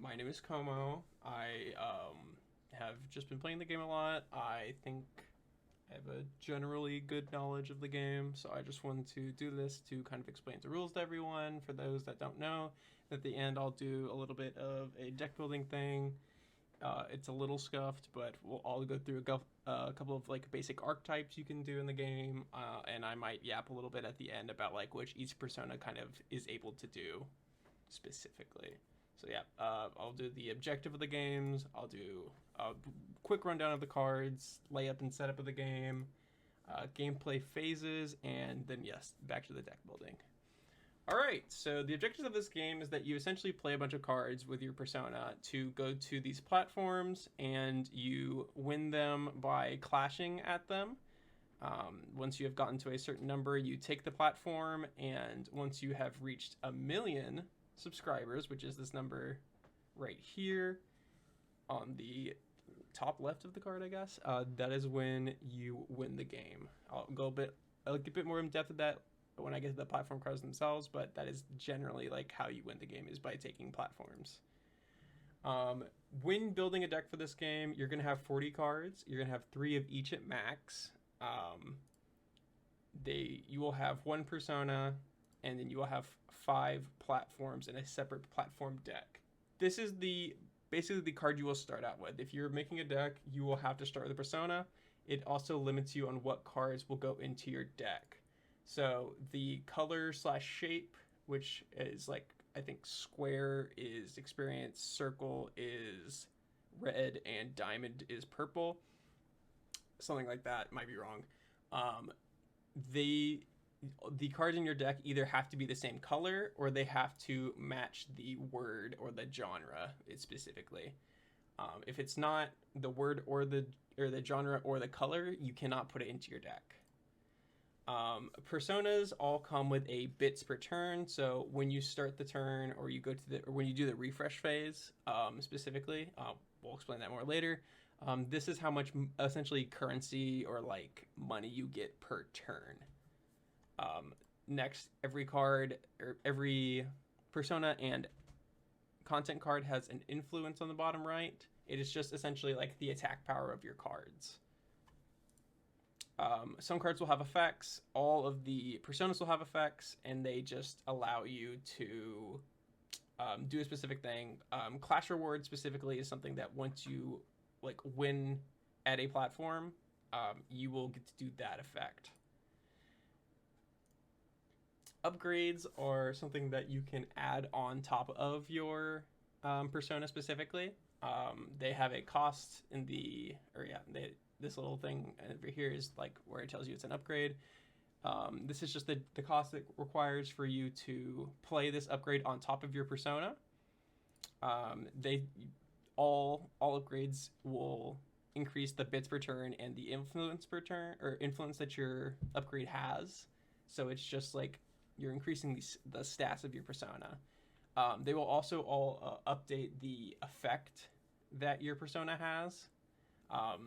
My name is Como. I have just been playing the game a lot. I think I have a generally good knowledge of the game, so I just wanted to do this to kind of explain the rules to everyone. For those that don't know, at the end I'll do a little bit of a deck building thing. It's a little scuffed, but we'll all go through a couple of like basic archetypes you can do in the game, and I might yap a little bit at the end about like which each persona kind of is able to do specifically. So yeah, I'll do the objective of the games. I'll do a quick rundown of the cards, layup and setup of the game, gameplay phases, and then yes, back to the deck building. All right, so the objective of this game is that you essentially play a bunch of cards with your persona to go to these platforms, and you win them by clashing at them. Once you have gotten to a certain number, you take the platform, and once you have reached 1,000,000 subscribers, which is this number right here on the top left of the card, I guess, that is when you win the game. I'll get a bit more in depth of that when I get to the platform cards themselves, but that is generally like how you win the game is by taking platforms. When building a deck for this game, you're going to have 40 cards. You're going to have 3 of each at max. You will have one persona, and then you will have 5 platforms in a separate platform deck. This is basically the card you will start out with. If you're making a deck, you will have to start with a persona. It also limits you on what cards will go into your deck. So the color / shape, which is like, I think square is experience, circle is red, and diamond is purple. Something like that, might be wrong. The cards in your deck either have to be the same color or they have to match the word or the genre specifically. If it's not the word or the genre or the color, you cannot put it into your deck. Personas all come with a bits per turn. So when you start the turn or you go to or when you do the refresh phase, specifically, we'll explain that more later. This is how much essentially currency or like money you get per turn. Next, every card or every persona and content card has an influence on the bottom right. It is just essentially like the attack power of your cards. Some cards will have effects. All of the personas will have effects, and they just allow you to do a specific thing. Clash Reward specifically is something that once you like win at a platform, you will get to do that effect. Upgrades are something that you can add on top of your persona specifically. They have a cost in this little thing over here is like where it tells you it's an upgrade. This is just the cost it requires for you to play this upgrade on top of your persona. All upgrades will increase the bits per turn and the influence per turn or influence that your upgrade has. So it's just like you're increasing the stats of your persona. They will also all update the effect that your persona has.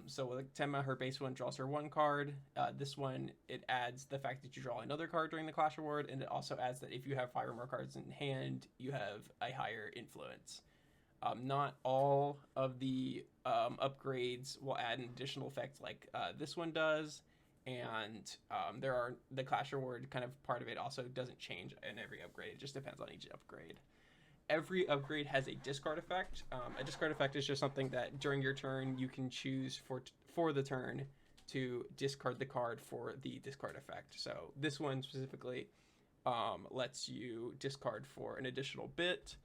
So with Tenma, her base one draws her 1 card. This one, it adds the fact that you draw another card during the Clash Reward, and it also adds that if you have 5 or more cards in hand, you have a higher influence. Not all of the upgrades will add an additional effect like this one does, and the Clash Reward kind of part of it also doesn't change in every upgrade. It just depends on each upgrade. Every upgrade has a discard effect. A discard effect is just something that during your turn you can choose for the turn to discard the card for the discard effect. So this one specifically lets you discard for an additional bit.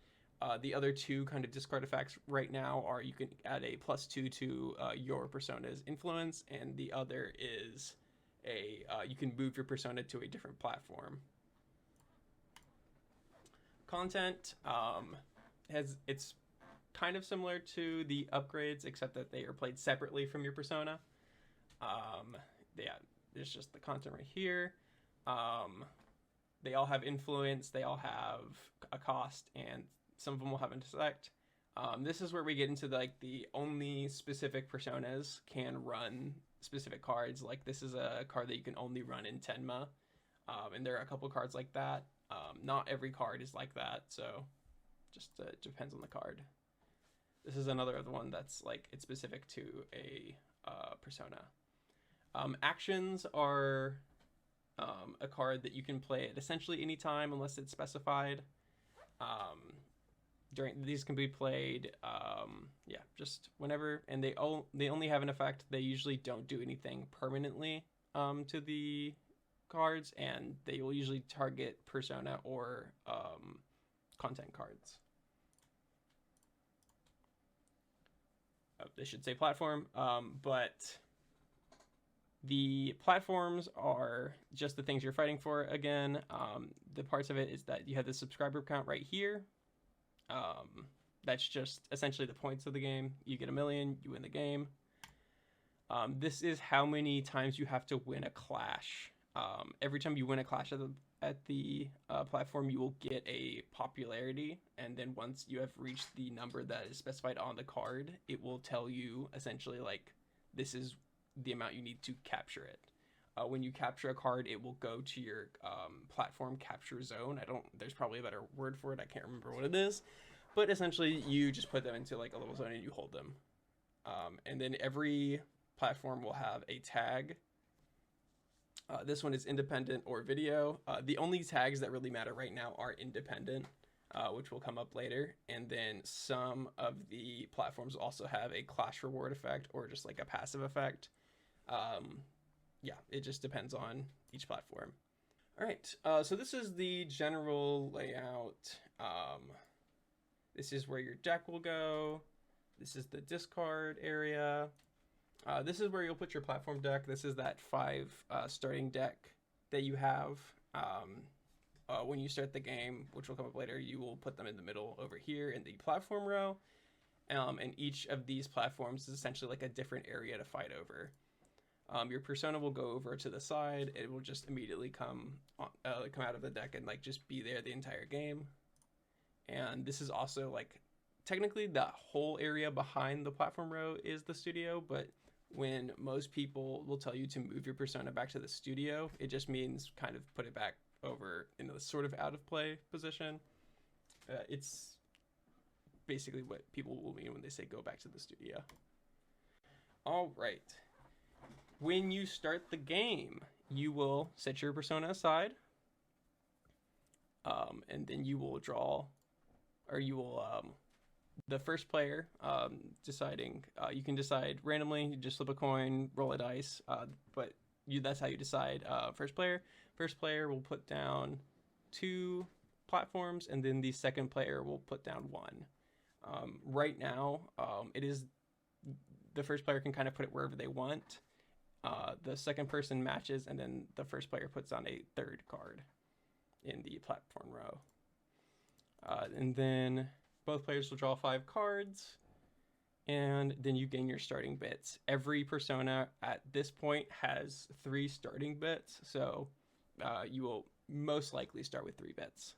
The other 2 kind of discard effects right now are you can add a +2 to your persona's influence, and the other is you can move your persona to a different platform. Content it's kind of similar to the upgrades, except that they are played separately from your persona. There's just the content right here. They all have influence, they all have a cost, and some of them will have an effect. This is where we get into the only specific personas can run specific cards. Like this is a card that you can only run in Tenma, and there are a couple cards like that. Not every card is like that, so just depends on the card. This is another one that's like it's specific to a persona. Actions are a card that you can play at essentially any time unless it's specified. During these can be played, just whenever, and they only have an effect. They usually don't do anything permanently to the cards, and they will usually target persona or content cards. They should say platform, but the platforms are just the things you're fighting for. Again, the parts of it is that you have the subscriber count right here. That's just essentially the points of the game. You get 1 million, you win the game. This is how many times you have to win a clash. Every time you win a clash at the platform, you will get a popularity, and then once you have reached the number that is specified on the card, it will tell you essentially like this is the amount you need to capture it. When you capture a card, it will go to your platform capture zone. There's probably a better word for it. I can't remember what it is, but essentially you just put them into like a little zone and you hold them. And then every platform will have a tag. This one is independent or video. The only tags that really matter right now are independent, which will come up later. And then some of the platforms also have a clash reward effect or just like a passive effect. It just depends on each platform. All right, so this is the general layout. This is where your deck will go. This is the discard area. This is where you'll put your platform deck. This is that 5 starting deck that you have. When you start the game, which will come up later, you will put them in the middle over here in the platform row. And each of these platforms is essentially like a different area to fight over. Your persona will go over to the side. It will just immediately come out of the deck and like just be there the entire game. And this is also like technically the whole area behind the platform row is the studio, but when most people will tell you to move your persona back to the studio, it just means kind of put it back over in the sort of out of play position. It's basically what people will mean when they say go back to the studio. All right. When you start the game, you will set your persona aside, and then you will draw, or you will, the first player deciding, you can decide randomly, you just flip a coin, roll a dice, but that's how you decide first player. First player will put down 2 platforms, and then the second player will put down 1. Right now, it is, the first player can kind of put it wherever they want. The second person matches, and then the first player puts on a 3rd card in the platform row. And then both players will draw 5 cards, and then you gain your starting bits. Every persona at this point has 3 starting bits, so you will most likely start with 3 bits.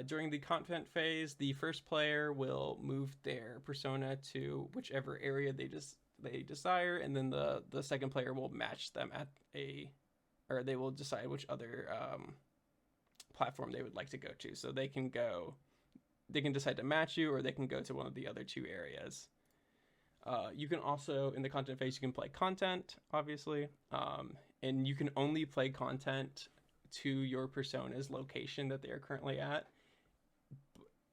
During the content phase, the first player will move their persona to whichever area they desire, and then the second player will match them or they will decide which other platform they would like to go to. So they can decide to match you, or they can go to one of the other 2 areas. You can also, in the content phase, you can play content, obviously, and you can only play content to your persona's location that they are currently at,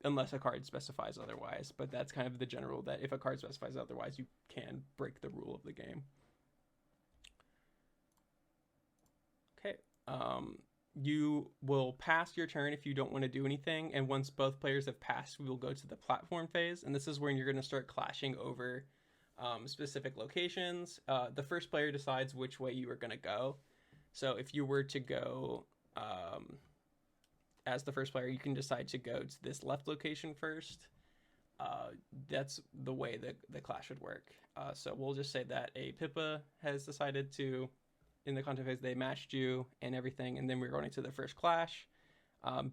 unless a card specifies otherwise. But that's kind of the general, that if a card specifies otherwise, you can break the rule of the game. Okay. You will pass your turn if you don't want to do anything, and once both players have passed, we will go to the platform phase, and this is when you're going to start clashing over specific locations. The first player decides which way you are going to go. So if you were to go as the first player, you can decide to go to this left location first. That's the way that the clash would work. So we'll just say that a Pippa has decided to, in the content phase, they matched you and everything, and then we're going to the first clash.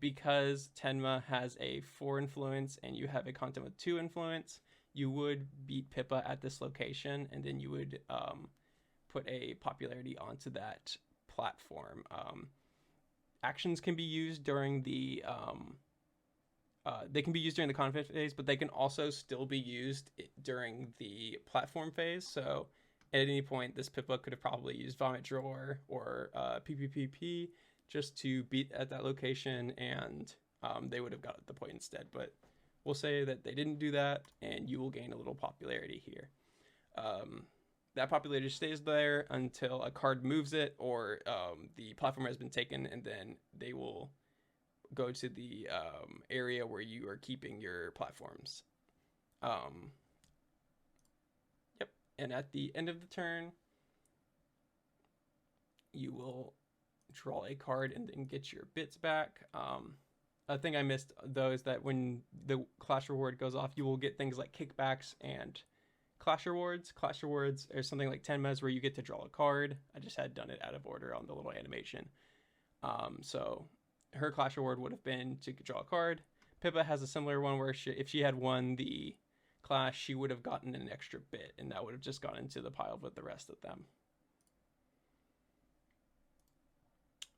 Because Tenma has a 4 influence and you have a content with 2 influence, you would beat Pippa at this location, and then you would put a popularity onto that platform. Actions can be used during the they can be used during the conflict phase, but they can also still be used during the platform phase. So at any point, this Pippa could have probably used Vomit Drawer or PPPP just to beat at that location, and they would have got the point instead. But we'll say that they didn't do that, and you will gain a little popularity here. That popularity stays there until a card moves it, or the platform has been taken, and then they will go to the area where you are keeping your platforms. Yep. And at the end of the turn, you will draw a card and then get your bits back. A thing I missed, though, is that when the Clash Reward goes off, you will get things like kickbacks and Clash Rewards. Clash Rewards are something like Tenma's where you get to draw a card. I just had done it out of order on the little animation. So her Clash Reward would have been to draw a card. Pippa has a similar one where if she had won the Clash, she would have gotten an extra bit, and that would have just gone into the pile with the rest of them.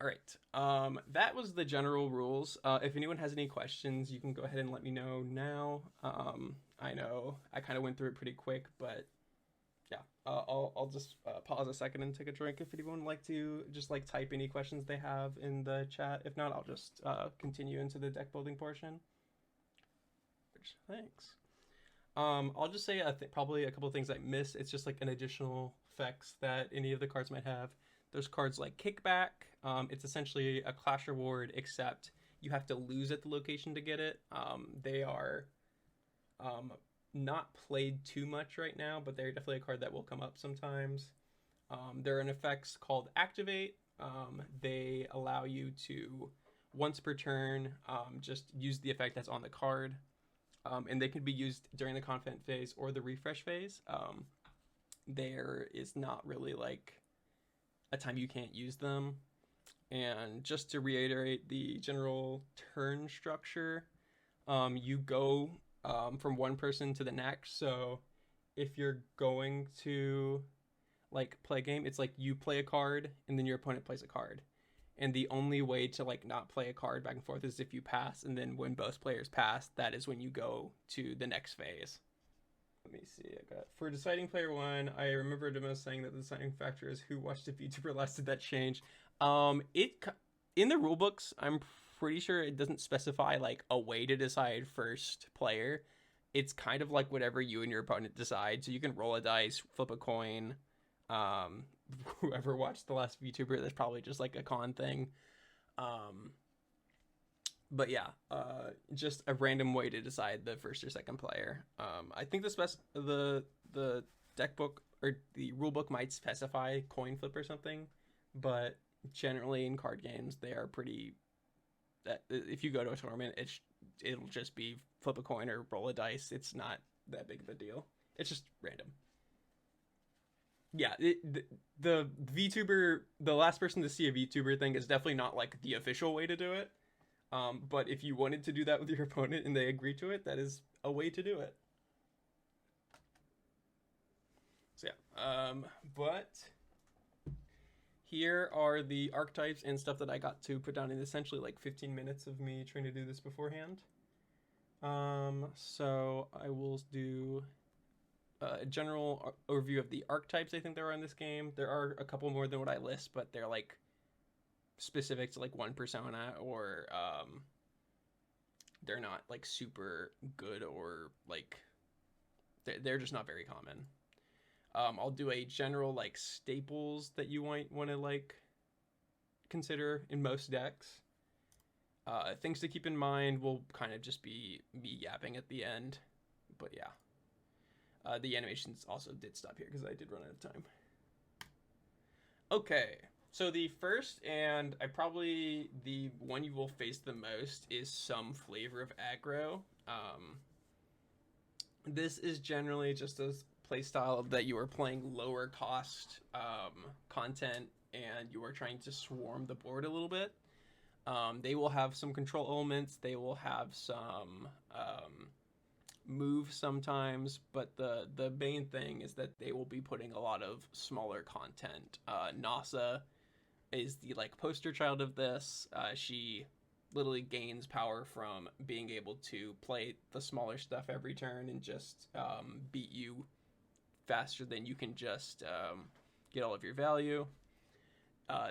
All right, that was the general rules. If anyone has any questions, you can go ahead and let me know now. I know I kind of went through it pretty quick, but yeah, I'll just pause a second and take a drink if anyone would like to just like type any questions they have in the chat. If not, I'll just continue into the deck building portion. Thanks. I'll just say probably a couple of things I missed. It's just like an additional effects that any of the cards might have. There's cards like Kickback. It's essentially a Clash Reward, except you have to lose at the location to get it. They are not played too much right now, but they're definitely a card that will come up sometimes. There are an effects called Activate. They allow you to, once per turn, just use the effect that's on the card. And they can be used during the confident phase or the refresh phase. There is not really like a time you can't use them. And just to reiterate the general turn structure, you go from one person to the next. So if you're going to like play a game, it's like you play a card and then your opponent plays a card. And the only way to like not play a card back and forth is if you pass, and then when both players pass, that is when you go to the next phase. Let me see. I got for deciding player one. I remember Demo saying that the deciding factor is who watched the VTuber last. Did that change? It in the rule books, I'm pretty sure it doesn't specify like a way to decide first player. It's kind of like whatever you and your opponent decide. So you can roll a dice, flip a coin. Whoever watched the last VTuber, that's probably just like a con thing. But yeah, just a random way to decide the first or second player. I think the deck book or the rule book might specify coin flip or something, but generally in card games they are pretty. If you go to a tournament, it'll just be flip a coin or roll a dice. It's not that big of a deal. It's just random. Yeah, the VTuber, the last person to see a VTuber thing is definitely not like the official way to do it. But if you wanted to do that with your opponent and they agree to it, that is a way to do it. So yeah, but here are the archetypes and stuff that I got to put down in essentially like 15 minutes of me trying to do this beforehand. So I will do a general overview of the archetypes I think there are in this game. There are a couple more than what I list, but they're like specific to like one persona, or they're not like super good, or like they're just not very common. I'll do a general like staples that you might want to like consider in most decks. Things to keep in mind will kind of just be me yapping at the end, but yeah. The animations also did stop here because I did run out of time. Okay, so the first, and probably the one you will face the most, is some flavor of aggro. This is generally just a playstyle that you are playing lower cost content, and you are trying to swarm the board a little bit. They will have some control elements. They will have some move sometimes, but the main thing is that they will be putting a lot of smaller content. Nasa is the like poster child of this. She literally gains power from being able to play the smaller stuff every turn and just beat you faster than you can just get all of your value.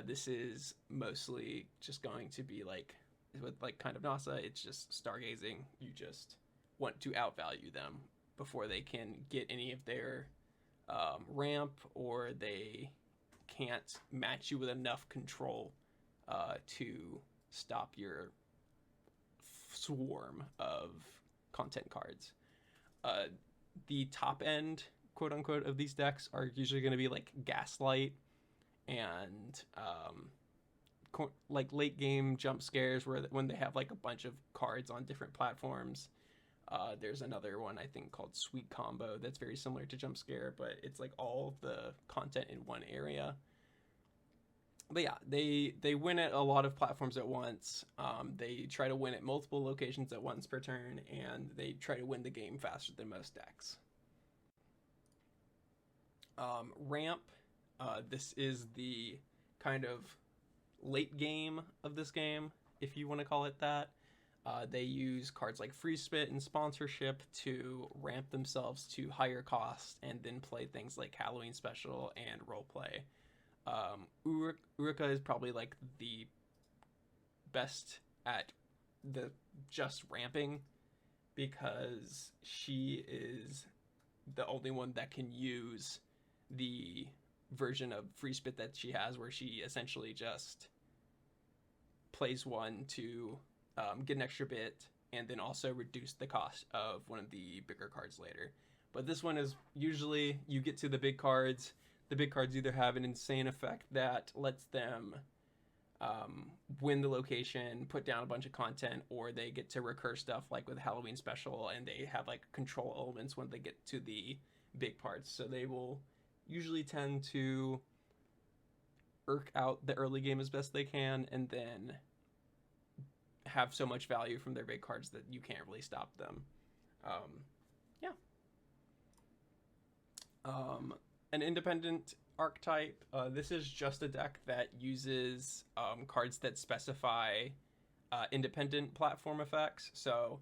This is mostly just going to be like with like kind of NASA. It's just stargazing. You just want to outvalue them before they can get any of their ramp, or they can't match you with enough control to stop your swarm of content cards. The top end, quote unquote, of these decks are usually going to be like Gaslight and like late game jump scares, where when they have like a bunch of cards on different platforms. There's another one I think called Sweet Combo that's very similar to Jump Scare, but it's like all the content in one area. But yeah, they win at a lot of platforms at once. They try to win at multiple locations at once per turn, and they try to win the game faster than most decks. Ramp, this is the kind of late game of this game, if you want to call it that. They use cards like Free Spit and Sponsorship to ramp themselves to higher cost, and then play things like Halloween Special and Roleplay. Uruka is probably like the best at the just ramping, because she is the only one that can use the version of Free Spit that she has, where she essentially just plays one to get an extra bit and then also reduce the cost of one of the bigger cards later. But this one is usually you get to the big cards. The big cards either have an insane effect that lets them win the location, put down a bunch of content, or they get to recur stuff like with Halloween Special, and they have like control elements when they get to the big parts. So they will usually tend to irk out the early game as best they can, and then have so much value from their big cards that you can't really stop them. Yeah. An independent archetype. This is just a deck that uses cards that specify independent platform effects. So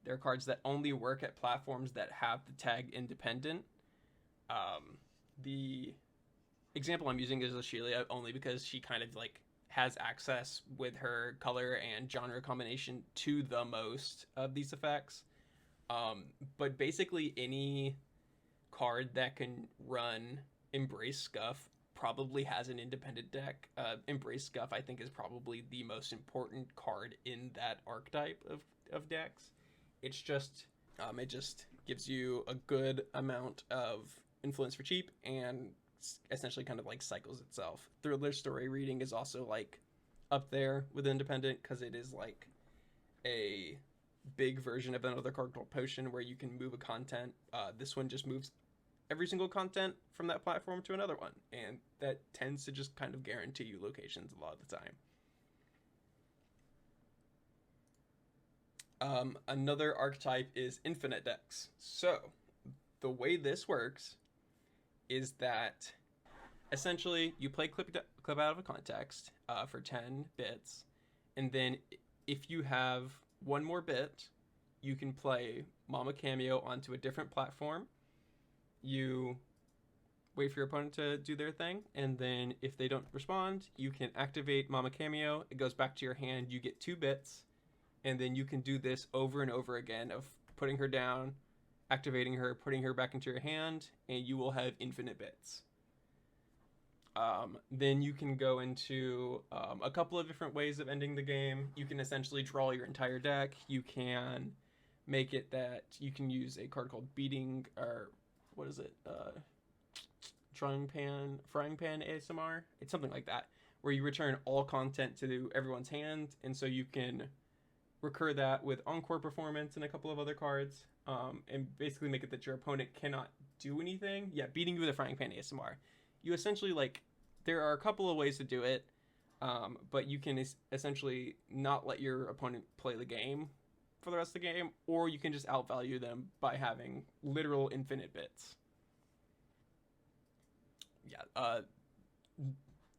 they're cards that only work at platforms that have the tag independent. The example I'm using is Ashelia, only because she kind of like has access with her color and genre combination to the most of these effects. But basically any card that can run Embrace Scuff probably has an independent deck. Embrace Scuff, I think, is probably the most important card in that archetype of decks. It's just, it just gives you a good amount of influence for cheap, and essentially kind of like cycles itself. Thriller Story Reading is also like up there with independent, because it is like a big version of another card called Potion, where you can move a content. This one just moves every single content from that platform to another one, and that tends to just kind of guarantee you locations a lot of the time. Another archetype is infinite decks. So the way this works is that essentially you play clip out of a context for 10 bits, and then if you have one more bit, you can play Mama Cameo onto a different platform. You wait for your opponent to do their thing, and then if they don't respond, you can activate Mama Cameo. It goes back to your hand. You get 2 bits, and then you can do this over and over again of putting her down, activating her, putting her back into your hand, and you will have infinite bits. Then you can go into a couple of different ways of ending the game. You can essentially draw your entire deck. You can make it that you can use a card called Beating, or what is it? Frying pan ASMR. It's something like that, where you return all content to everyone's hand, and so you can recur that with Encore Performance and a couple of other cards, and basically make it that your opponent cannot do anything. Yeah, beating you with a Frying Pan ASMR. You essentially, like, there are a couple of ways to do it, but you can essentially not let your opponent play the game for the rest of the game, or you can just outvalue them by having literal infinite bits. Yeah,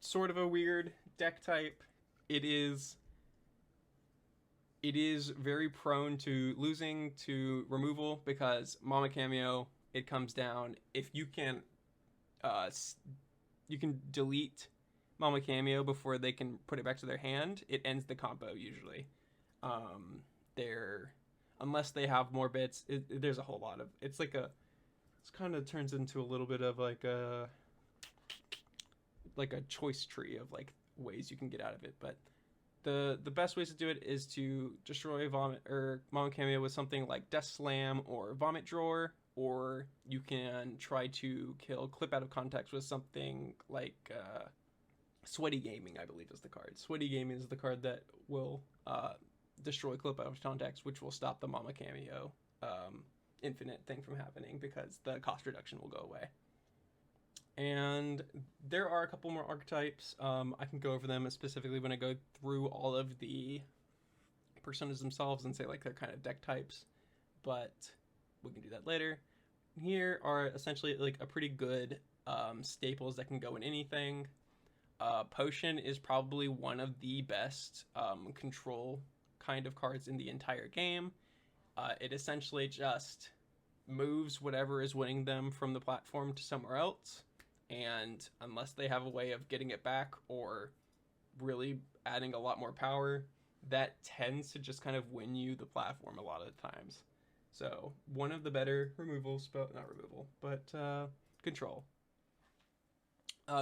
sort of a weird deck type. It is it is very prone to losing to removal because Mama Cameo, it comes down if you can uh, you can delete Mama Cameo before they can put it back to their hand. It ends the combo usually. Um, they're unless they have more bits. There's a whole lot of it's like a it's kind of turns into a little bit of like a choice tree of like ways you can get out of it. But the best ways to do it is to destroy Vomit or Mama Cameo with something like Death Slam or Vomit Drawer, or you can try to kill Clip Out of Context with something like Sweaty Gaming, I believe is the card. Sweaty Gaming is the card that will destroy Clip Out of Context, which will stop the Mama Cameo infinite thing from happening because the cost reduction will go away. And there are a couple more archetypes. I can go over them specifically when I go through all of the personas themselves and say like they're kind of deck types, but we can do that later. Here are essentially like a pretty good staples that can go in anything. Potion is probably one of the best control kind of cards in the entire game. It essentially just moves whatever is winning them from the platform to somewhere else, and unless they have a way of getting it back or really adding a lot more power, that tends to just kind of win you the platform a lot of the times. So one of the better control.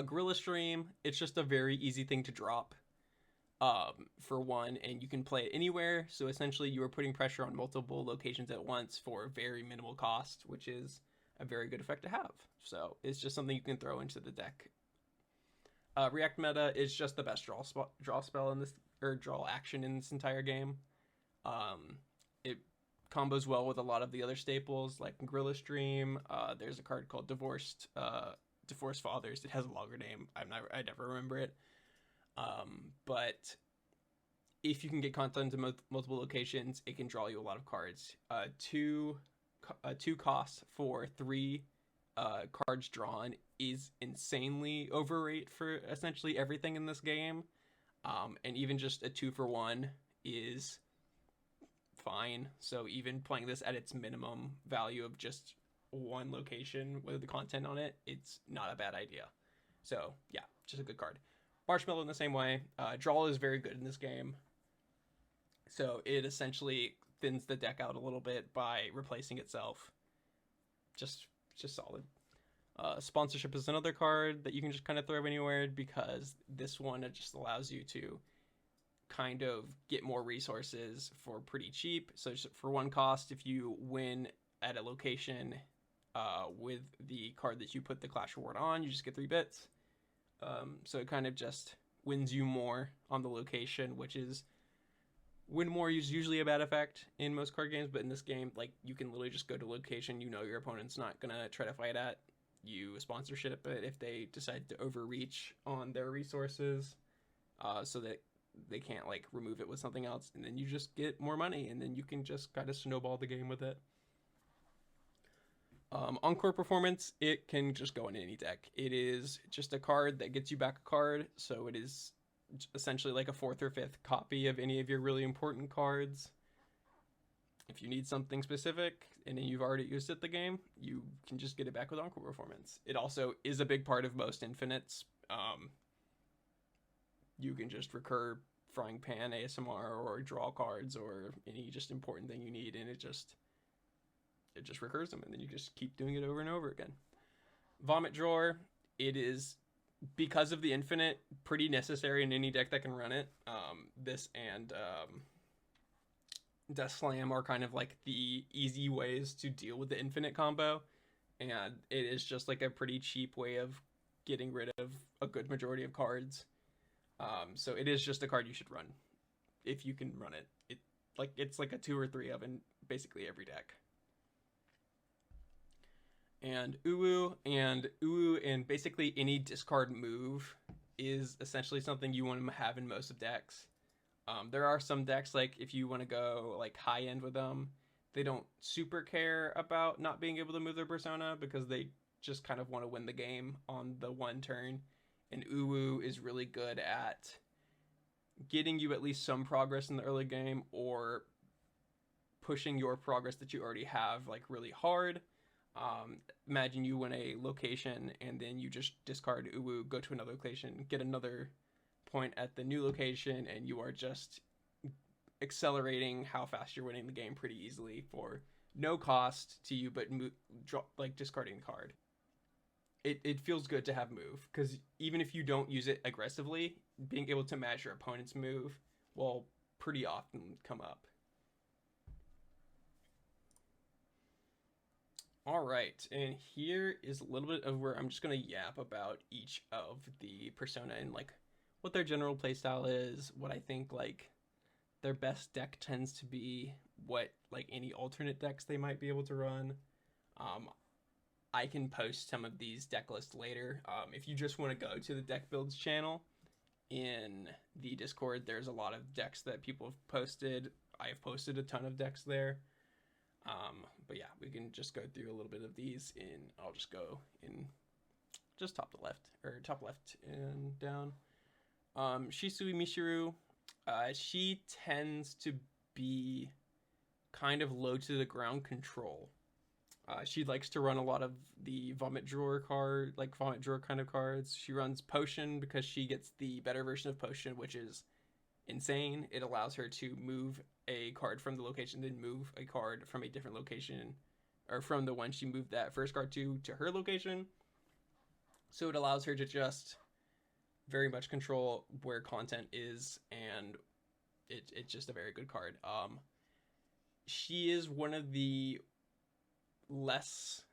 Gorilla Stream, it's just a very easy thing to drop for one, and you can play it anywhere. So essentially you are putting pressure on multiple locations at once for very minimal cost, which is a very good effect to have. So it's just something you can throw into the deck. React Meta is just the best draw spell in this, or draw action in this entire game. It combos well with a lot of the other staples like Gorilla Stream. There's a card called Divorced Fathers. It has a longer name. I never remember it. But if you can get content to multiple locations, it can draw you a lot of cards. Two costs for 3 cards drawn is insanely overrate for essentially everything in this game. And even just a 2-for-1 is fine. So even playing this at its minimum value of just one location with the content on it, it's not a bad idea. So yeah, just a good card. Marshmallow in the same way. Draw is very good in this game. So it essentially thins the deck out a little bit by replacing itself. Just solid. Sponsorship is another card that you can just kind of throw anywhere because this one, it just allows you to kind of get more resources for pretty cheap. So just for 1 cost, if you win at a location with the card that you put the Clash Reward on, you just get 3 bits. So it kind of just wins you more on the location, which is win more is usually a bad effect in most card games, but in this game, like, you can literally just go to a location you know your opponent's not gonna try to fight at. You sponsorship it if they decide to overreach on their resources, so that they can't like remove it with something else, and then you just get more money, and then you can just kind of snowball the game with it. Encore Performance, it can just go in any deck. It is just a card that gets you back a card, so it is essentially like a 4th or 5th copy of any of your really important cards. If you need something specific and then you've already used it the game, you can just get it back with Encore Performance. It also is a big part of most infinites. You can just recur Frying Pan ASMR or draw cards or any just important thing you need, and it just recurs them, and then you just keep doing it over and over again. Vomit Drawer, it is, because of the infinite, pretty necessary in any deck that can run it. This and Death Slam are kind of like the easy ways to deal with the infinite combo, and it is just like a pretty cheap way of getting rid of a good majority of cards. So it is just a card you should run if you can run it. It's like a 2 or 3 of in basically every deck. And Uwu and basically any discard move is essentially something you want to have in most of decks. There are some decks, like if you want to go like high end with them, they don't super care about not being able to move their persona because they just kind of want to win the game on the one turn. And Uwu is really good at getting you at least some progress in the early game, or pushing your progress that you already have like really hard. Imagine you win a location and then you just discard Uwu, go to another location, get another point at the new location, and you are just accelerating how fast you're winning the game pretty easily for no cost to you, but like discarding the card. It feels good to have move, because even if you don't use it aggressively, being able to match your opponent's move will pretty often come up. All right, and here is a little bit of where I'm just gonna yap about each of the persona and like what their general playstyle is, what I think like their best deck tends to be, what like any alternate decks they might be able to run. I can post some of these deck lists later. If you just want to go to the deck builds channel in the Discord, there's a lot of decks that people have posted. I have posted a ton of decks there. But yeah, we can just go through a little bit of these I'll just go in just top left and down. Shisui Mishiru, she tends to be kind of low to the ground control. She likes to run a lot of the vomit drawer kind of cards. She runs potion because she gets the better version of potion, which is insane. It allows her to move a card from the location, then move a card from a different location, or from the one she moved that first card to her location. So it allows her to just very much control where content is, and it's just a very good card. She is one of the less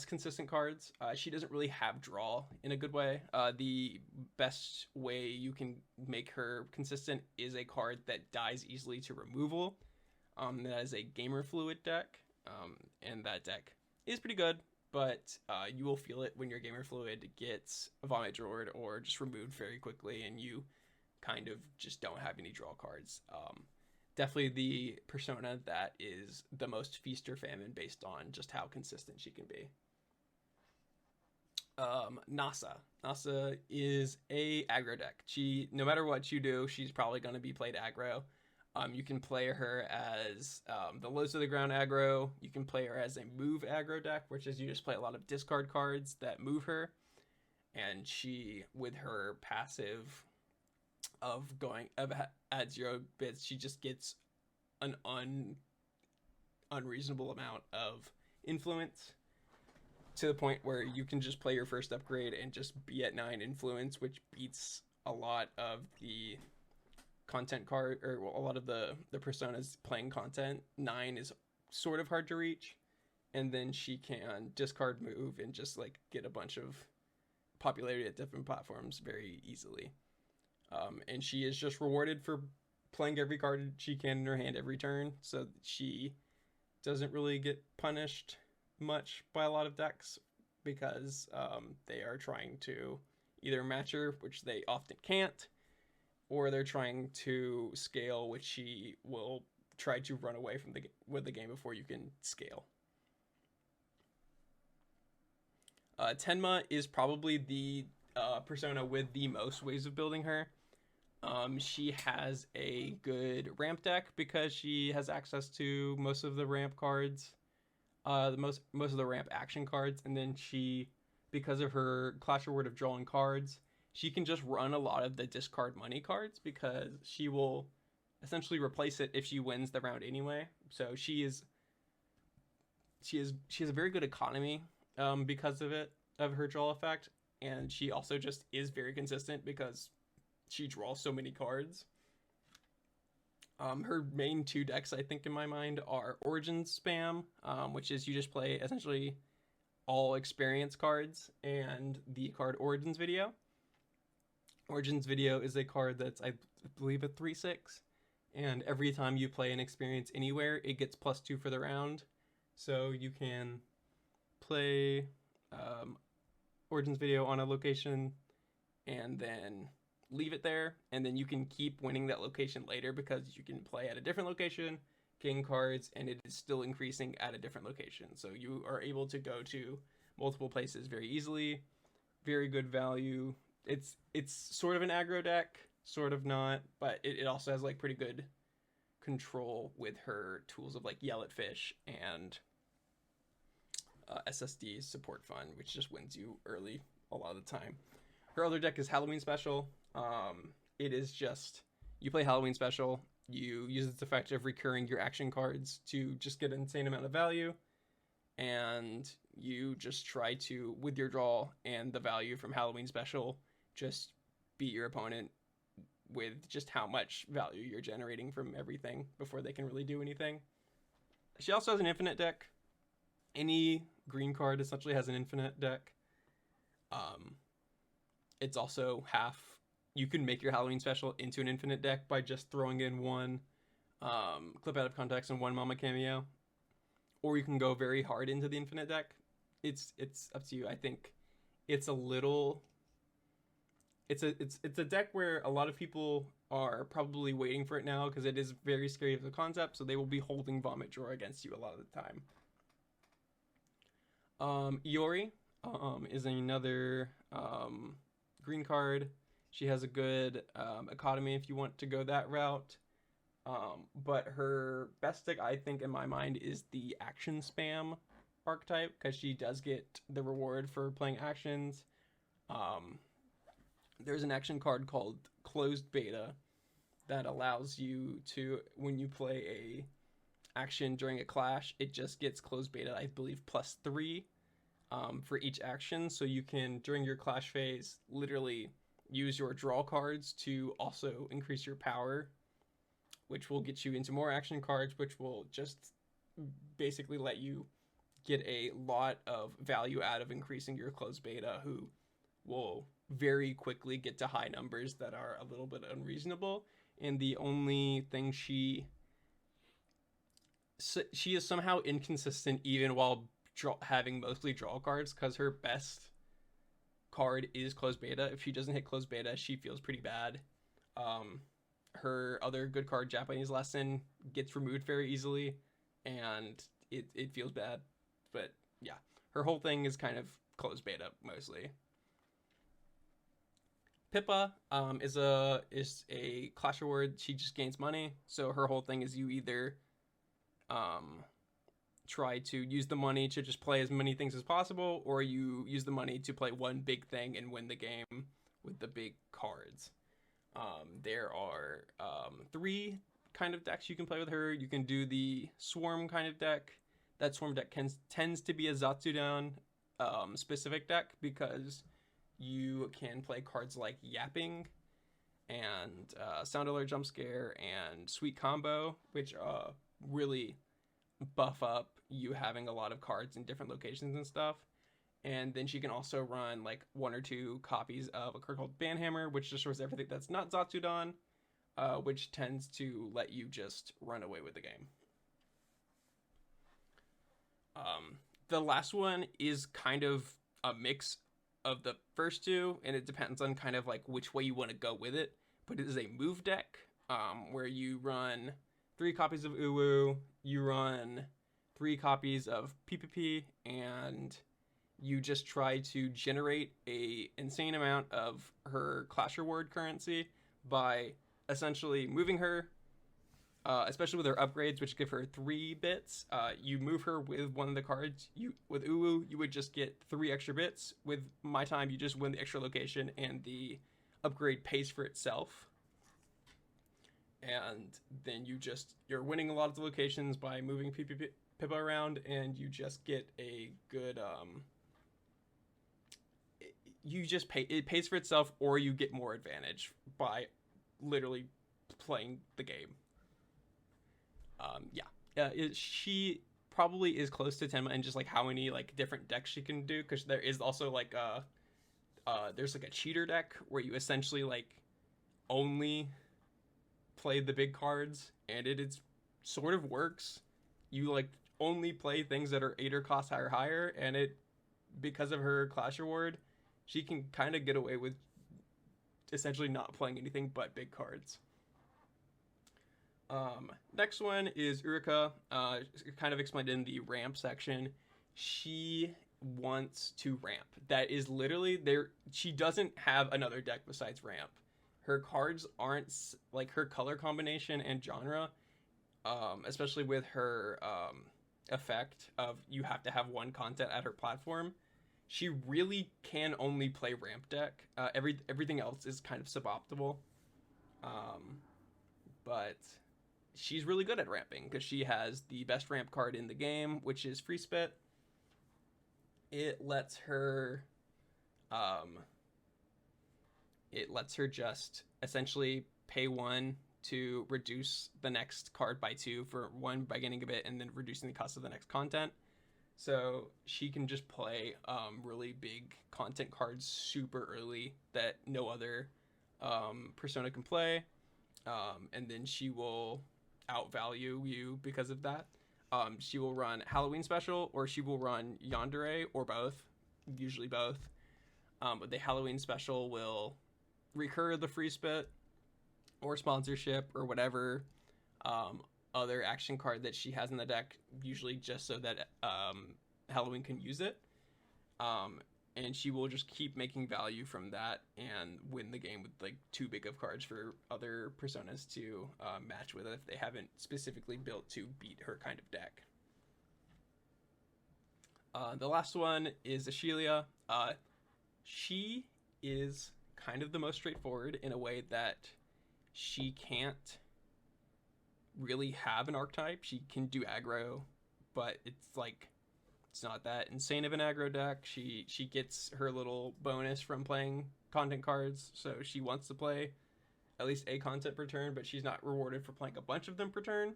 consistent cards. She doesn't really have draw in a good way. The best way you can make her consistent is a card that dies easily to removal. That is a Gamer Fluid deck, and that deck is pretty good, but you will feel it when your Gamer Fluid gets Vomit Drawered or just removed very quickly, and you kind of just don't have any draw cards. Definitely the persona that is the most feast or famine based on just how consistent she can be. Nasa is a aggro deck. No matter what you do, she's probably going to be played aggro. You can play her as the lows of the ground aggro. You can play her as a move aggro deck, which is you just play a lot of discard cards that move her. And she, with her passive at 0 bits, she just gets an unreasonable amount of influence, to the point where you can just play your first upgrade and just be at 9 influence, which beats a lot of the content card, or a lot of the personas playing content. 9 is sort of hard to reach, and then she can discard move and just like get a bunch of popularity at different platforms very easily. And she is just rewarded for playing every card she can in her hand every turn, so she doesn't really get punished much by a lot of decks, because they are trying to either match her, which they often can't, or they're trying to scale, which she will try to run away from the game before you can scale. Tenma is probably the persona with the most ways of building her. She has a good ramp deck because she has access to most of the ramp cards, most of the ramp action cards, and then because of her Clash Reward of drawing cards, she can just run a lot of the discard money cards, because she will essentially replace it if she wins the round anyway. So she has a very good economy because of her draw effect, and she also just is very consistent because she draws so many cards. Her main 2 decks, I think, in my mind, are Origins Spam, which is you just play essentially all experience cards, and the card Origins Video. Origins Video is a card that's, I believe, a 3/6, and every time you play an experience anywhere, it gets +2 for the round. So you can play Origins Video on a location and then leave it there, and then you can keep winning that location later, because you can play at a different location, gain cards, and it is still increasing at a different location. So you are able to go to multiple places very easily. Very good value It's sort of an aggro deck, sort of not, but it also has like pretty good control with her tools of like Yell at Fish and SSD Support Fund, which just wins you early a lot of the time. Her other deck is Halloween Special. It is just you play Halloween Special, you use its effect of recurring your action cards to just get an insane amount of value, and you just try to, with your draw and the value from Halloween Special, just beat your opponent with just how much value you're generating from everything before they can really do anything. She also has an infinite deck. Any green card essentially has an infinite deck. It's also half. You can make your Halloween Special into an infinite deck by just throwing in one clip out of context and one Mama Cameo, or you can go very hard into the infinite deck. It's up to you. I think it's a little. It's a deck where a lot of people are probably waiting for it now because it is very scary of the concept, so they will be holding Vomit Drawer against you a lot of the time. Iori is another green card. She has a good economy if you want to go that route. But her best deck, I think, in my mind, is the action spam archetype, because she does get the reward for playing actions. There's an action card called Closed Beta that allows you to, when you play a action during a clash, it just gets Closed Beta, I believe, +3 for each action. So you can, during your clash phase, literally use your draw cards to also increase your power, which will get you into more action cards, which will just basically let you get a lot of value out of increasing your Closed Beta, who will very quickly get to high numbers that are a little bit unreasonable. And the only thing she is somehow inconsistent even while having mostly draw cards, because her best card is Closed Beta. If she doesn't hit Closed Beta, she feels pretty bad. Her other good card, Japanese Lesson, gets removed very easily, and it feels bad. But yeah, her whole thing is kind of Closed Beta mostly. Pippa is a Clash Reward. She just gains money, so her whole thing is you either try to use the money to just play as many things as possible, or you use the money to play one big thing and win the game with the big cards. There are 3 kind of decks you can play with her. You can do the Swarm kind of deck. That Swarm deck tends to be a Zatsudan specific deck, because you can play cards like Yapping and Sound Alert Jump Scare and Sweet Combo, which really buff up you having a lot of cards in different locations and stuff. And then she can also run like 1 or 2 copies of a card called Banhammer, which destroys everything that's not Zatsudan, which tends to let you just run away with the game. The last one is kind of a mix of the first 2, and it depends on kind of like which way you want to go with it. But it is a move deck where you run 3 copies of Uwu, you run 3 copies of PPP, and you just try to generate a insane amount of her Clash Reward currency by essentially moving her, especially with her upgrades, which give her 3 bits. You move her with one of the cards. With Uwu, you would just get 3 extra bits. With My Time, you just win the extra location, and the upgrade pays for itself. And then you're winning a lot of the locations by moving Pippa around, and you just get a good it pays for itself, or you get more advantage by literally playing the game. She probably is close to 10 and just like how many like different decks she can do, because there is also like there's like a cheater deck where you essentially like only play the big cards, and it's sort of works. You like only play things that are 8 or cost higher, and it, because of her Clash Reward, she can kind of get away with essentially not playing anything but big cards. Next one is Urika. Kind of explained in the ramp section. She wants to ramp. That is literally there. She doesn't have another deck besides ramp. Her cards aren't like her color combination and genre, especially with her effect of you have to have one content at her platform. She really can only play ramp deck. Everything else is kind of suboptimal. But she's really good at ramping because she has the best ramp card in the game, which is Free Spit. It lets her just essentially pay one to reduce the next card by 2 for one by getting a bit and then reducing the cost of the next content. So she can just play really big content cards super early that no other persona can play. And then she will outvalue you because of that. She will run Halloween Special, or she will run Yandere, or both, usually both. But the Halloween Special will recur the Free Spit or sponsorship or whatever other action card that she has in the deck, usually just so that Halloween can use it. And she will just keep making value from that and win the game with like too big of cards for other personas to match with if they haven't specifically built to beat her kind of deck. The last one is Ashelia. She is kind of the most straightforward in a way that she can't really have an archetype. She can do aggro, but it's like it's not that insane of an aggro deck. She gets her little bonus from playing content cards, so she wants to play at least a content per turn, but she's not rewarded for playing a bunch of them per turn.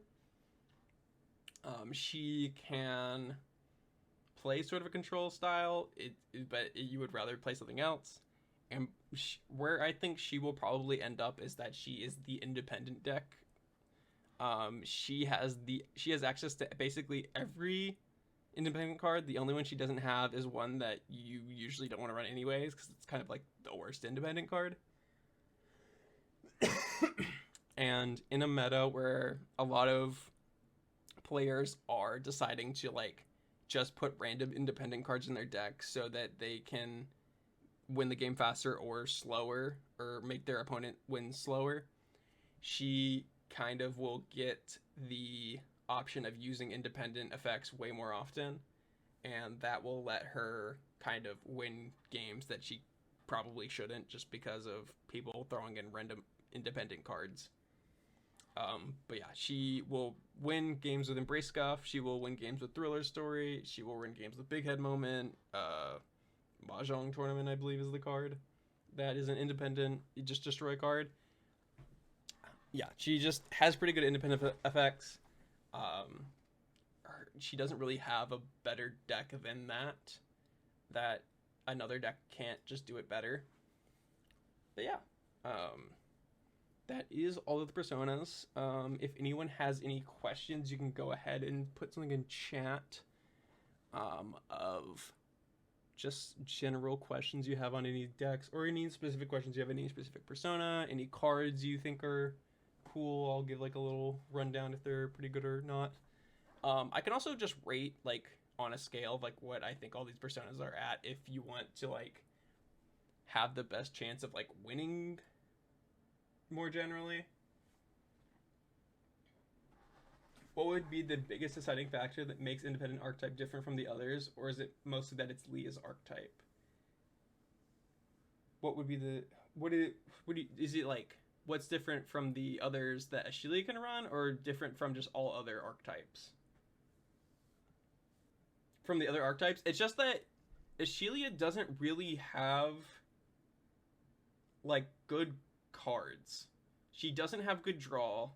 She can play sort of a control style, but you would rather play something else. And where I think she will probably end up is that she is the independent deck. She has access to basically every independent card. The only one she doesn't have is one that you usually don't want to run anyways, because it's kind of like the worst independent card. And in a meta where a lot of players are deciding to like just put random independent cards in their deck so that they can win the game faster or slower, or make their opponent win slower, she kind of will get the option of using independent effects way more often, and that will let her kind of win games that she probably shouldn't, just because of people throwing in random independent cards. But yeah, she will win games with Embrace Scuff, she will win games with Thriller Story, she will win games with Big Head Moment. Mahjong Tournament, I believe, is the card that is an independent just destroy card. Yeah, she just has pretty good independent effects. She doesn't really have a better deck than that another deck can't just do it better. But yeah, that is all of the personas. If anyone has any questions, you can go ahead and put something in chat of just general questions you have on any decks, or any specific questions you have on any specific persona, any cards you think are cool. I'll give like a little rundown if they're pretty good or not. I can also just rate like on a scale of like what I think all these personas are at, if you want to like have the best chance of like winning more generally. What would be the biggest deciding factor that makes independent archetype different from the others, or is it mostly that it's Leah's archetype? What would be the is it like what's different from the others that Ashelia can run, or different from just all other archetypes? From the other archetypes, it's just that Ashelia doesn't really have like good cards. She doesn't have good draw,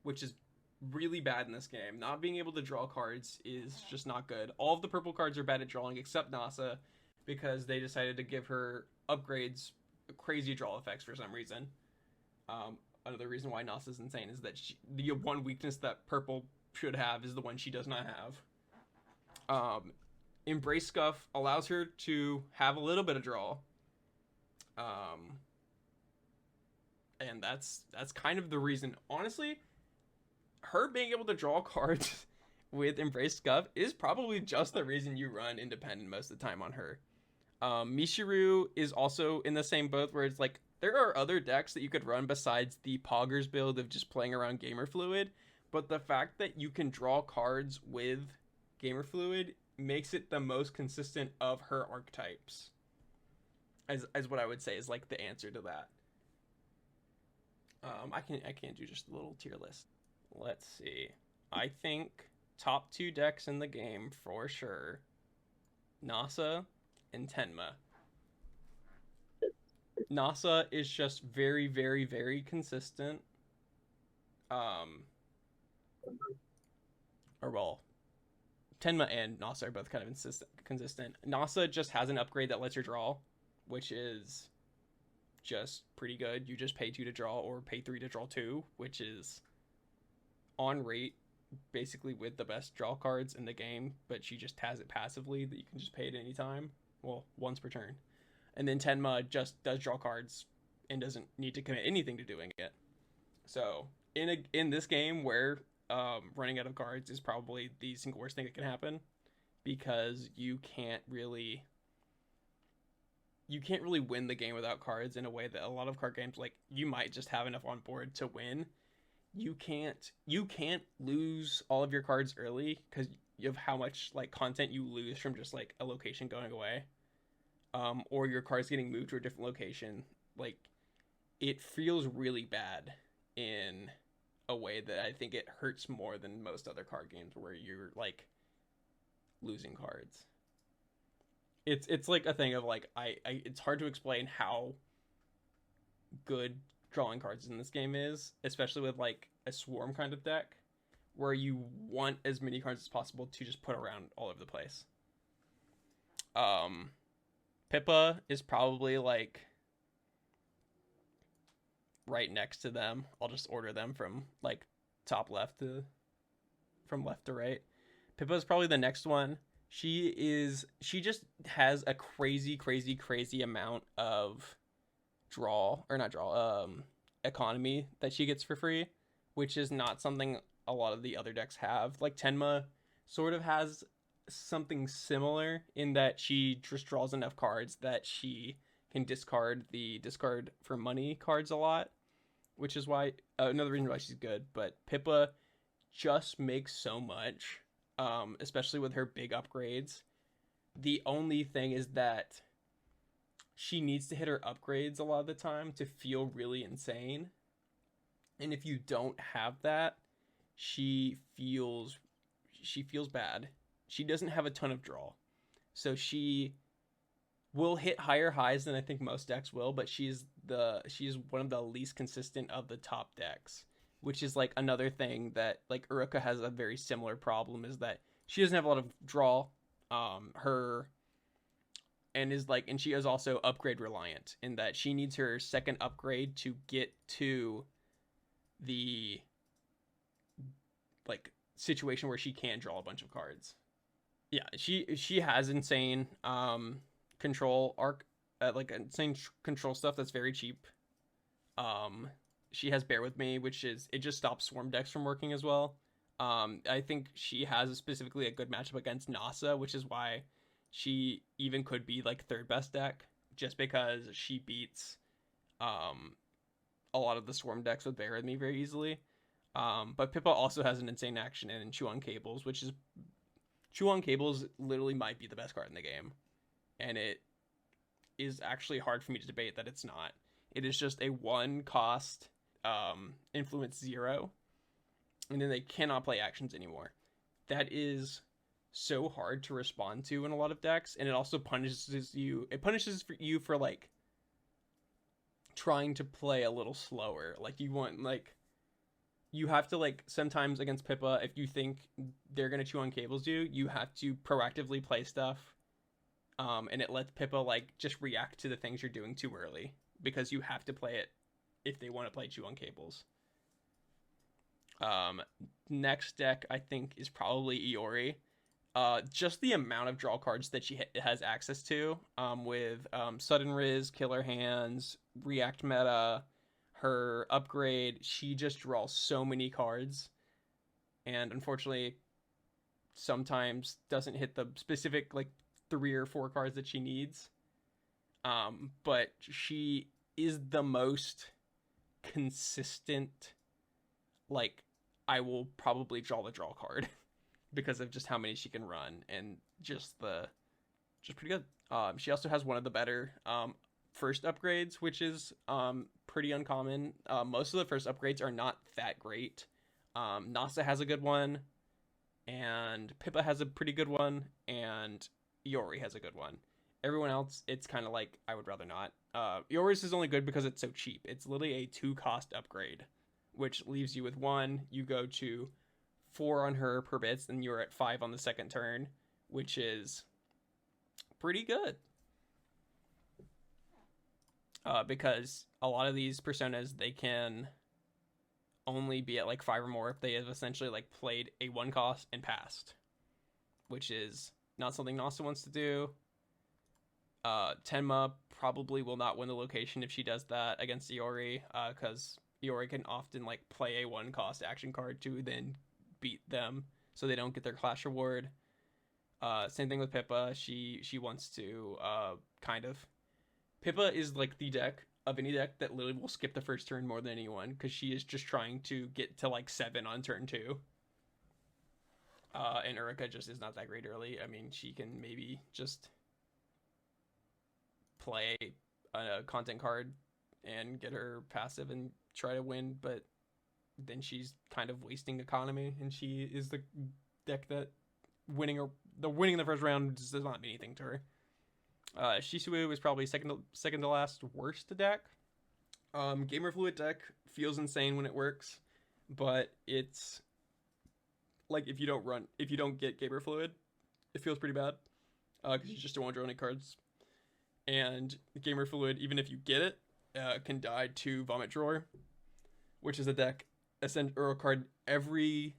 which is really bad in this game. Not being able to draw cards is just not good. All of the purple cards are bad at drawing except Nasa, because they decided to give her upgrades, crazy draw effects for some reason. Another reason why Nasa's insane is that the one weakness that purple should have is the one she does not have. Embrace Scuff allows her to have a little bit of draw. And that's kind of the reason. Honestly, her being able to draw cards with Embrace Scuff is probably just the reason you run independent most of the time on her. Mishiru is also in the same boat where it's like there are other decks that you could run besides the Poggers build of just playing around Gamer Fluid, but the fact that you can draw cards with Gamer Fluid makes it the most consistent of her archetypes. As what I would say is like the answer to that. I can't do just a little tier list. Let's see. I think top 2 decks in the game for sure. Nasa and Tenma. Nasa is just very, very, very consistent. Or well, Tenma and Nasa are both kind of consistent. Nasa just has an upgrade that lets her draw, which is just pretty good. You just pay 2 to draw or pay 3 to draw 2, which is on rate basically with the best draw cards in the game, but she just has it passively that you can just pay it any time. Well, once per turn. And then Tenma just does draw cards and doesn't need to commit anything to doing it. So in this game where running out of cards is probably the single worst thing that can happen, because you can't really win the game without cards in a way that a lot of card games, like, you might just have enough on board to win. You can't lose all of your cards early because of how much like content you lose from just like a location going away, or your cards getting moved to a different location. Like, it feels really bad in a way that I think it hurts more than most other card games where you're like losing cards. It's like a thing of like I it's hard to explain how good drawing cards in this game is, especially with like a swarm kind of deck where you want as many cards as possible to just put around all over the place. Pippa is probably like right next to them. I'll just order them from like top left to from left to right. Pippa is probably the next one. She just has a crazy amount of economy that she gets for free, which is not something a lot of the other decks have. Like Tenma sort of has something similar in that she just draws enough cards that she can discard the discard for money cards a lot, which is why another reason why she's good. But Pippa just makes so much, especially with her big upgrades. The only thing is that she needs to hit her upgrades a lot of the time to feel really insane. And if you don't have that, she feels bad. She doesn't have a ton of draw. So she will hit higher highs than I think most decks will, but she's one of the least consistent of the top decks, which is like another thing that like Uruka has a very similar problem, is that she doesn't have a lot of draw. And she is also upgrade reliant in that she needs her second upgrade to get to the like situation where she can draw a bunch of cards. Yeah, she has insane control arc, like insane control stuff that's very cheap. She has Bear With Me, which is, it just stops swarm decks from working as well. I think she has specifically a good matchup against Nasa, which is why she even could be like third best deck, just because she beats a lot of the swarm decks with Bear With Me very easily. But Pippa also has an insane action in Chew on Cables, which is, Chew on Cables literally might be the best card in the game. And it is actually hard for me to debate that it's not. It is just a 1 cost influence 0, and then they cannot play actions anymore. That is so hard to respond to in a lot of decks, and it also punishes you. It punishes you for like trying to play a little slower. Like you have to, like, sometimes against Pippa, if you think they're gonna chew on cables you have to proactively play stuff, and it lets Pippa like just react to the things you're doing too early, because you have to play it if they want to play chew on cables. Next deck I think is probably Iori. Just the amount of draw cards that she has access to, with Sudden Riz, Killer Hands, React Meta, her upgrade, she just draws so many cards. And unfortunately, sometimes doesn't hit the specific like 3 or 4 cards that she needs. But she is the most consistent. Like, I will probably draw the draw card because of just how many she can run and just pretty good. She also has one of the better first upgrades, which is pretty uncommon. Most of the first upgrades are not that great. Nasa has a good one, and Pippa has a pretty good one, and Iori has a good one. Everyone else, it's kind of like, I would rather not. Iori's is only good because it's so cheap. It's literally a 2-cost upgrade, which leaves you with 1. You go to 4 on her per bits, and you're at 5 on the second turn, which is pretty good. Because a lot of these personas, they can only be at like 5 or more if they have essentially like played a 1-cost and passed, which is not something Nasa wants to do. Tenma probably will not win the location if she does that against Iori, because Iori can often like play a 1-cost action card to then beat them, so they don't get their clash reward. Same thing with Pippa. She wants to kind of. Pippa is like the deck of any deck that literally will skip the first turn more than anyone, because she is just trying to get to like 7 on turn 2. And Urika just is not that great early. I mean, she can maybe just play a content card and get her passive and try to win, but then she's kind of wasting economy, and she is the deck that winning the first round does not mean anything to her. Shisui is probably second to last worst deck. Gamer Fluid deck feels insane when it works, but it's like if you don't get Gamer Fluid, it feels pretty bad, because you just don't want to draw any cards. And Gamer Fluid, even if you get it, can die to Vomit Drawer, which is a deck, or a card every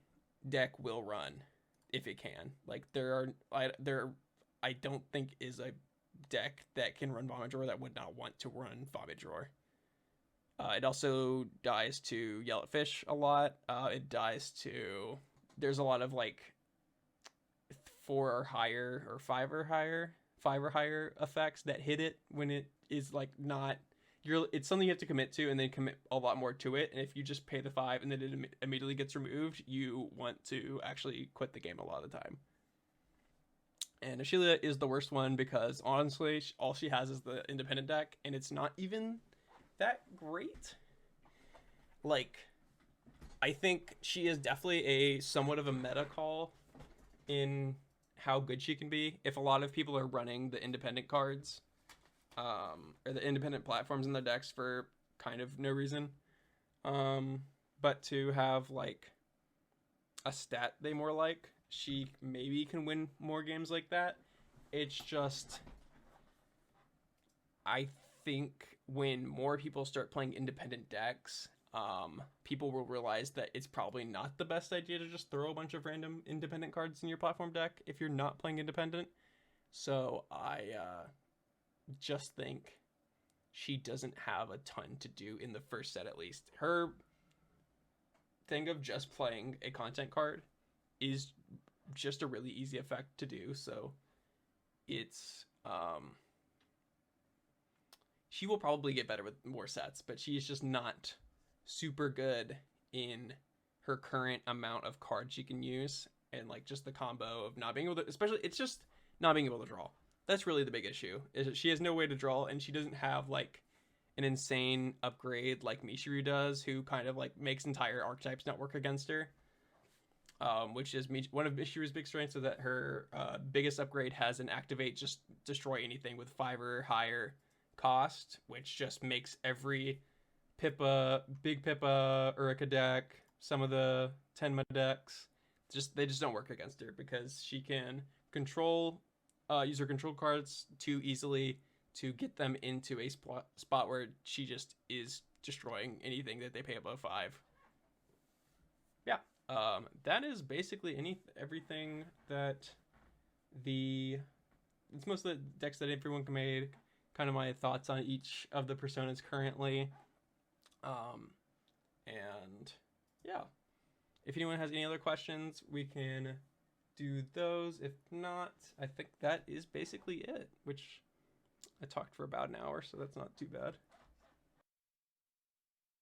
deck will run if it can. Like I don't think is a deck that can run Vomit Drawer that would not want to run Vomit Drawer. It also dies to Yell at Fish a lot. It dies to, there's a lot of like 4 or higher or 5 or higher effects that hit it when it is like not, it's something you have to commit to and then commit a lot more to it. And if you just pay the 5 and then it immediately gets removed, you want to actually quit the game a lot of the time. And Ashilia is the worst one because honestly, all she has is the independent deck, and it's not even that great. Like, I think she is definitely a somewhat of a meta call in how good she can be. If a lot of people are running the independent cards, or the independent platforms in their decks for kind of no reason, but to have like a stat they more like, she maybe can win more games like that. It's just, I think when more people start playing independent decks, people will realize that it's probably not the best idea to just throw a bunch of random independent cards in your platform deck if you're not playing independent. So I just think she doesn't have a ton to do in the first set, at least. Her thing of just playing a content card is just a really easy effect to do, so it's she will probably get better with more sets, but she's just not super good in her current amount of cards she can use, and like just the combo of not being able to, especially it's just not being able to draw. That's really the big issue, is that she has no way to draw, and she doesn't have like an insane upgrade like Mishiru does, who kind of like makes entire archetypes not work against her. Which is one of Mishiru's big strengths, so that her biggest upgrade has an activate, just destroy anything with 5 or higher cost, which just makes every Pippa, Big Pippa, Urika deck, some of the Tenma decks, they just don't work against her because she can control, use her control cards too easily to get them into a spot where she just is destroying anything that they pay above 5. Yeah. That is basically everything that it's most of the decks that everyone can made, kind of my thoughts on each of the personas currently. And yeah, if anyone has any other questions, we can do those. If not, I think that is basically it, which I talked for about an hour, so that's not too bad.